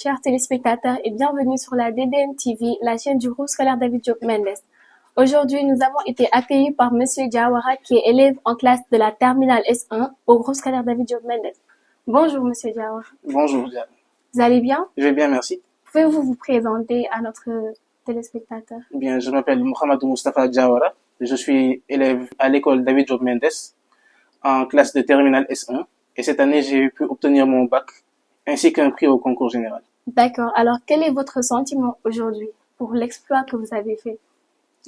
chers téléspectateurs et bienvenue sur la DDM TV, la chaîne du groupe scolaire David Diop Mendes. Aujourd'hui, nous avons été accueillis par Monsieur Diawara qui est élève en classe de la terminale S1 au groupe scolaire David Diop Mendes. Bonjour Monsieur Diawara. Bonjour. Vous allez bien? Je vais bien, merci. Pouvez-vous vous présenter à notre téléspectateur? Bien, je m'appelle Mohamedou Mustafa Diawara. Je suis élève à l'école David Diop Mendes en classe de terminale S1 et cette année, j'ai pu obtenir mon bac ainsi qu'un prix au concours général. D'accord. Alors, quel est votre sentiment aujourd'hui pour l'exploit que vous avez fait?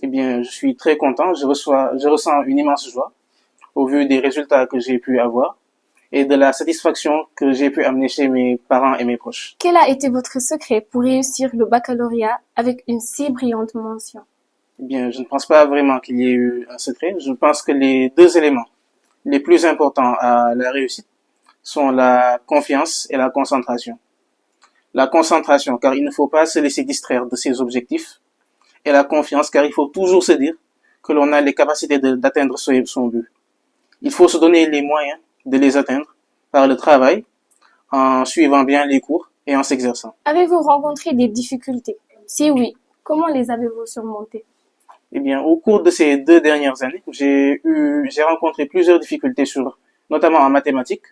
Eh bien, je suis très content. Je ressens une immense joie au vu des résultats que j'ai pu avoir et de la satisfaction que j'ai pu amener chez mes parents et mes proches. Quel a été votre secret pour réussir le baccalauréat avec une si brillante mention? Eh bien, je ne pense pas vraiment qu'il y ait eu un secret. Je pense que les deux éléments les plus importants à la réussite sont la confiance et la concentration. La concentration, car il ne faut pas se laisser distraire de ses objectifs, et la confiance, car il faut toujours se dire que l'on a les capacités d'atteindre son but. Il faut se donner les moyens de les atteindre par le travail, en suivant bien les cours et en s'exerçant. Avez-vous rencontré des difficultés? Si oui, comment les avez-vous surmontées? Eh bien, au cours de ces 2 dernières années, j'ai rencontré plusieurs difficultés notamment en mathématiques,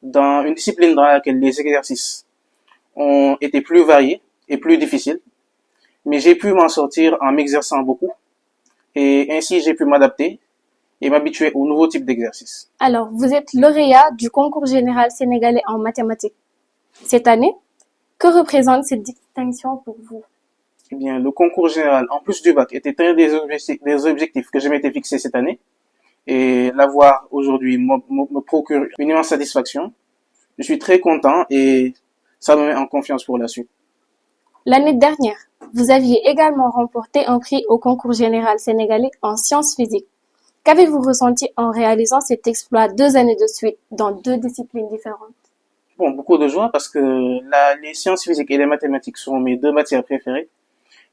dans une discipline dans laquelle les exercices ont été plus variés et plus difficiles, mais j'ai pu m'en sortir en m'exerçant beaucoup et ainsi j'ai pu m'adapter et m'habituer aux nouveaux types d'exercices. Alors, vous êtes lauréat du concours général sénégalais en mathématiques. Cette année, que représente cette distinction pour vous? Eh bien, le concours général, en plus du bac, était un des objectifs que je m'étais fixé cette année. Et l'avoir aujourd'hui me procure une immense satisfaction. Je suis très content et ça me met en confiance pour la suite. L'année dernière, vous aviez également remporté un prix au concours général sénégalais en sciences physiques. Qu'avez-vous ressenti en réalisant cet exploit 2 années de suite dans 2 disciplines différentes? Bon, beaucoup de joie parce que les sciences physiques et les mathématiques sont mes 2 matières préférées.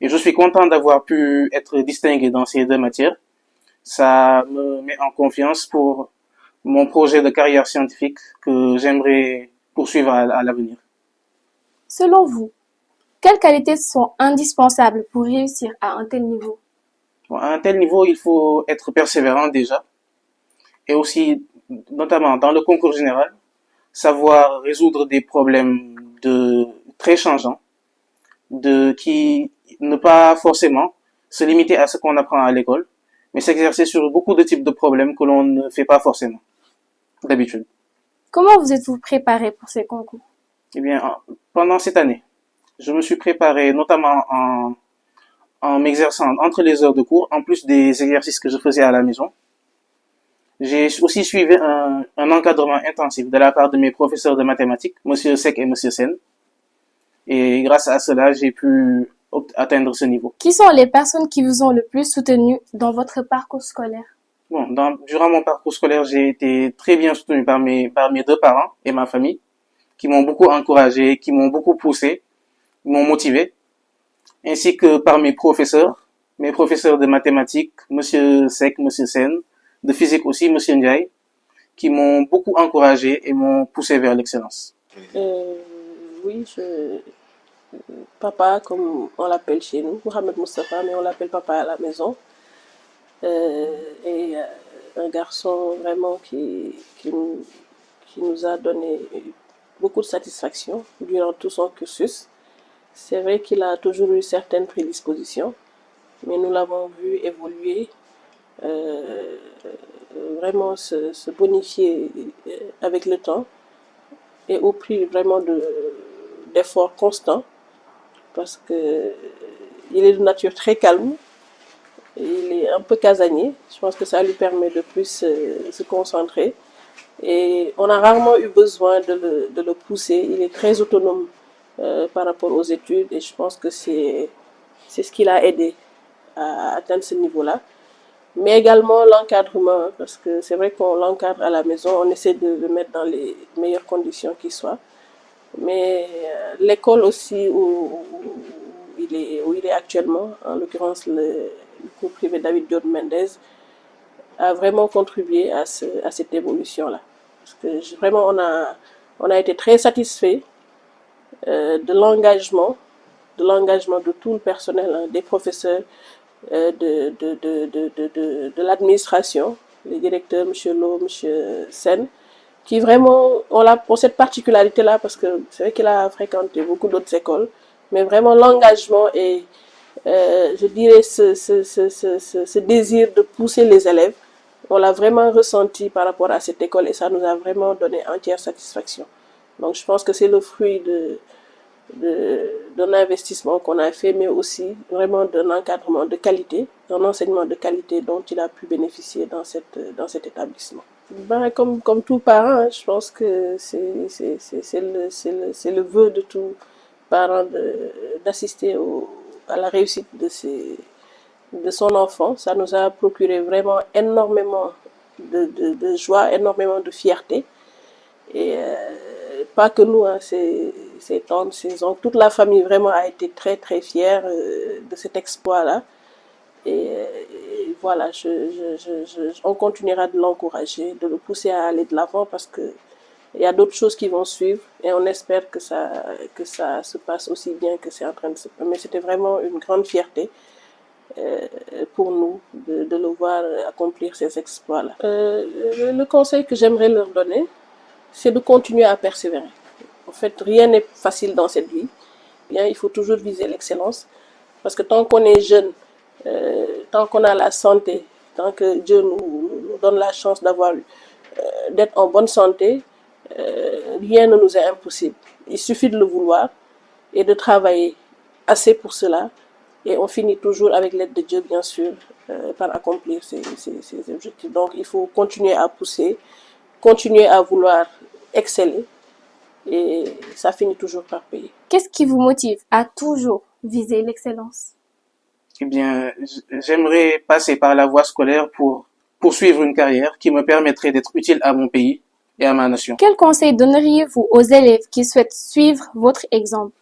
Et je suis content d'avoir pu être distingué dans ces 2 matières. Ça me met en confiance pour mon projet de carrière scientifique que j'aimerais poursuivre à l'avenir. Selon vous, quelles qualités sont indispensables pour réussir à un tel niveau? Bon, à un tel niveau, il faut être persévérant déjà et aussi, notamment dans le concours général, savoir résoudre des problèmes très changeants, qui ne pas forcément se limiter à ce qu'on apprend à l'école, mais s'exercer sur beaucoup de types de problèmes que l'on ne fait pas forcément d'habitude. Comment vous êtes-vous préparé pour ces concours? Eh bien, pendant cette année, je me suis préparé notamment en m'exerçant entre les heures de cours, en plus des exercices que je faisais à la maison. J'ai aussi suivi un encadrement intensif de la part de mes professeurs de mathématiques, Monsieur Seck et Monsieur Sen. Et grâce à cela, j'ai pu atteindre ce niveau. Qui sont les personnes qui vous ont le plus soutenu dans votre parcours scolaire? Bon, durant mon parcours scolaire, j'ai été très bien soutenu par mes 2 parents et ma famille, qui m'ont beaucoup encouragé, qui m'ont beaucoup poussé, qui m'ont motivé, ainsi que par mes professeurs de mathématiques, Monsieur Seck, Monsieur Sen, de physique aussi, Monsieur Ndiaye, qui m'ont beaucoup encouragé et m'ont poussé vers l'excellence. Oui, papa, comme on l'appelle chez nous, Mohamed Mustafa, mais on l'appelle papa à la maison. Et un garçon vraiment qui nous a donné beaucoup de satisfaction durant tout son cursus. C'est vrai qu'il a toujours eu certaines prédispositions, mais nous l'avons vu évoluer, vraiment se bonifier avec le temps et au prix vraiment d'efforts constants, parce que il est de nature très calme, il est un peu casanier. Je pense que ça lui permet de plus se concentrer. Et on a rarement eu besoin de le pousser. Il est très autonome par rapport aux études et je pense que c'est ce qui l'a aidé à atteindre ce niveau-là. Mais également l'encadrement, parce que c'est vrai qu'on l'encadre à la maison, on essaie de le mettre dans les meilleures conditions qui soient. Mais l'école aussi où il est actuellement, en l'occurrence le cours privé David Diop Mendes, a vraiment contribué à cette évolution-là. Parce que vraiment on a été très satisfait de l'engagement, de tout le personnel, hein, des professeurs, de l'administration, les directeurs, M. Lo, M. Sen, qui vraiment ont cette particularité-là, parce que c'est vrai qu'il a fréquenté beaucoup d'autres écoles, mais vraiment l'engagement et je dirais ce désir de pousser les élèves, on l'a vraiment ressenti par rapport à cette école et ça nous a vraiment donné entière satisfaction. Donc je pense que c'est le fruit d'un investissement qu'on a fait, mais aussi vraiment d'un encadrement de qualité, d'un enseignement de qualité dont il a pu bénéficier dans cet établissement. Ben, comme tout parent, je pense que c'est le vœu de tout parent d'assister à la réussite de son enfant. Ça nous a procuré vraiment énormément de joie, énormément de fierté. Et pas que nous, hein, ses tantes, ses oncles, toute la famille vraiment a été très très fière de cet exploit-là. Et voilà, on continuera de l'encourager, de le pousser à aller de l'avant parce que il y a d'autres choses qui vont suivre et on espère que ça se passe aussi bien que c'est en train de se passer. Mais c'était vraiment une grande fierté pour nous de le voir accomplir ces exploits-là. Le conseil que j'aimerais leur donner, c'est de continuer à persévérer. En fait, rien n'est facile dans cette vie. Bien, il faut toujours viser l'excellence parce que tant qu'on est jeune, tant qu'on a la santé, tant que Dieu nous donne la chance d'être en bonne santé, rien ne nous est impossible. Il suffit de le vouloir et de travailler assez pour cela. Et on finit toujours, avec l'aide de Dieu, bien sûr, par accomplir ces objectifs. Donc, il faut continuer à pousser, continuer à vouloir exceller. Et ça finit toujours par payer. Qu'est-ce qui vous motive à toujours viser l'excellence? Eh bien, j'aimerais passer par la voie scolaire pour poursuivre une carrière qui me permettrait d'être utile à mon pays et à ma nation. Quel conseil donneriez-vous aux élèves qui souhaitent suivre votre exemple?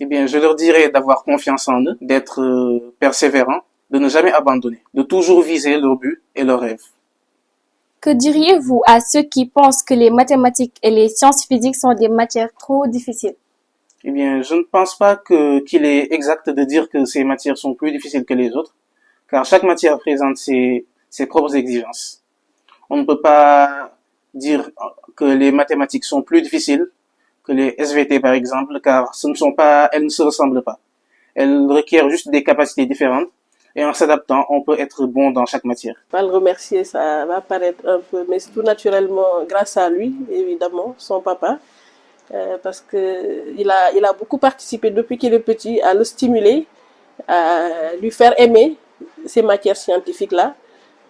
Eh bien, je leur dirais d'avoir confiance en eux, d'être persévérants, de ne jamais abandonner, de toujours viser leur but et leurs rêves. Que diriez-vous à ceux qui pensent que les mathématiques et les sciences physiques sont des matières trop difficiles? Eh bien, je ne pense pas qu'il est exact de dire que ces matières sont plus difficiles que les autres, car chaque matière présente ses propres exigences. On ne peut pas dire que les mathématiques sont plus difficiles que les SVT par exemple, car elles ne se ressemblent pas. Elles requièrent juste des capacités différentes et en s'adaptant, on peut être bon dans chaque matière. On va le remercier, ça va paraître un peu, mais c'est tout naturellement grâce à lui, évidemment, son papa, parce que il a beaucoup participé depuis qu'il est petit à le stimuler, à lui faire aimer ces matières scientifiques-là.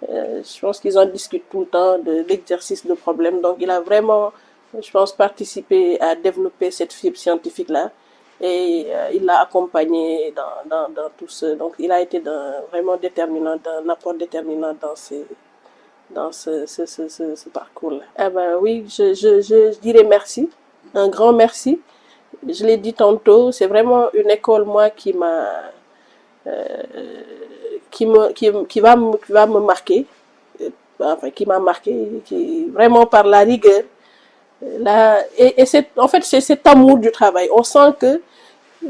Je pense qu'ils en discutent tout le temps de l'exercice de problèmes. Donc, il a vraiment, je pense, participé à développer cette fibre scientifique-là. Et il l'a accompagné dans tout ce. Donc, il a été vraiment déterminant, d'un apport déterminant dans ce parcours-là. Eh ben oui, je dirais merci, un grand merci. Je l'ai dit tantôt, c'est vraiment une école, moi, qui va me marquer, enfin qui m'a marqué, vraiment par la rigueur, en fait c'est cet amour du travail. On sent que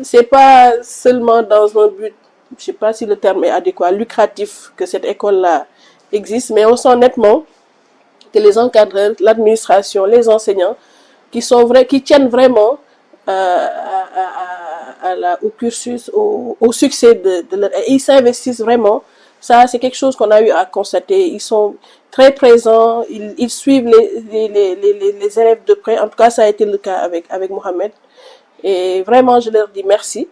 c'est pas seulement dans un but, je sais pas si le terme est adéquat, lucratif, que cette école-là existe, mais on sent nettement que les encadreurs, l'administration, les enseignants, qui tiennent vraiment au cursus, au succès de leur... Et ils s'investissent vraiment. Ça, c'est quelque chose qu'on a eu à constater. Ils sont très présents, ils suivent les élèves de près. En tout cas, ça a été le cas avec Mohamed. Et vraiment, je leur dis merci.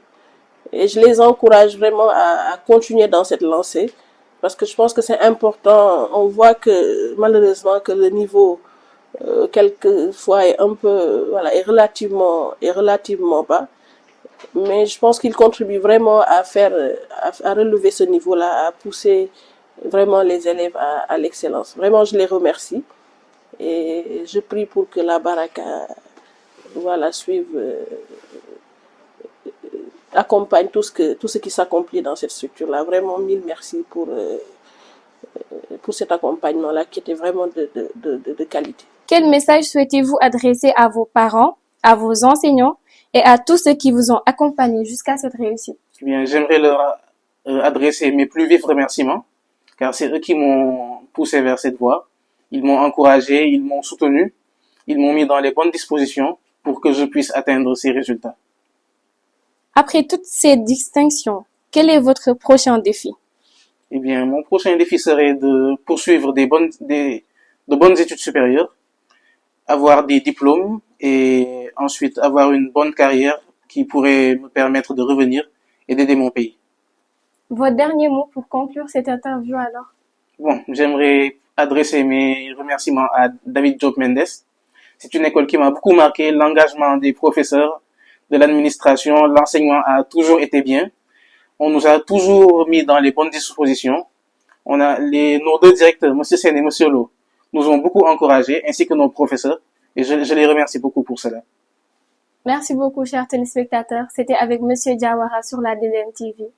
Et je les encourage vraiment à continuer dans cette lancée. Parce que je pense que c'est important. On voit que, malheureusement, que le niveau, quelquefois, est est relativement bas. Mais je pense qu'il contribue vraiment à relever ce niveau-là, à pousser vraiment les élèves à l'excellence. Vraiment, je les remercie. Et je prie pour que la baraka, suive, accompagne tout ce qui s'accomplit dans cette structure-là. Vraiment, mille merci pour cet accompagnement-là qui était vraiment de qualité. Quel message souhaitez-vous adresser à vos parents, à vos enseignants et à tous ceux qui vous ont accompagné jusqu'à cette réussite? Eh bien, j'aimerais leur adresser mes plus vifs remerciements, car c'est eux qui m'ont poussé vers cette voie. Ils m'ont encouragé, ils m'ont soutenu, ils m'ont mis dans les bonnes dispositions pour que je puisse atteindre ces résultats. Après toutes ces distinctions, quel est votre prochain défi? Eh bien, mon prochain défi serait de poursuivre de bonnes études supérieures, avoir des diplômes et ensuite avoir une bonne carrière qui pourrait me permettre de revenir et d'aider mon pays. Votre dernier mot pour conclure cette interview alors? Bon, j'aimerais adresser mes remerciements à David Diop Mendes. C'est une école qui m'a beaucoup marqué, l'engagement des professeurs, de l'administration, l'enseignement a toujours été bien. On nous a toujours mis dans les bonnes dispositions. Nos deux directeurs, M. Sen et M. Lo, nous ont beaucoup encouragés, ainsi que nos professeurs, et je les remercie beaucoup pour cela. Merci beaucoup, chers téléspectateurs. C'était avec Monsieur Diawara sur la DDM TV.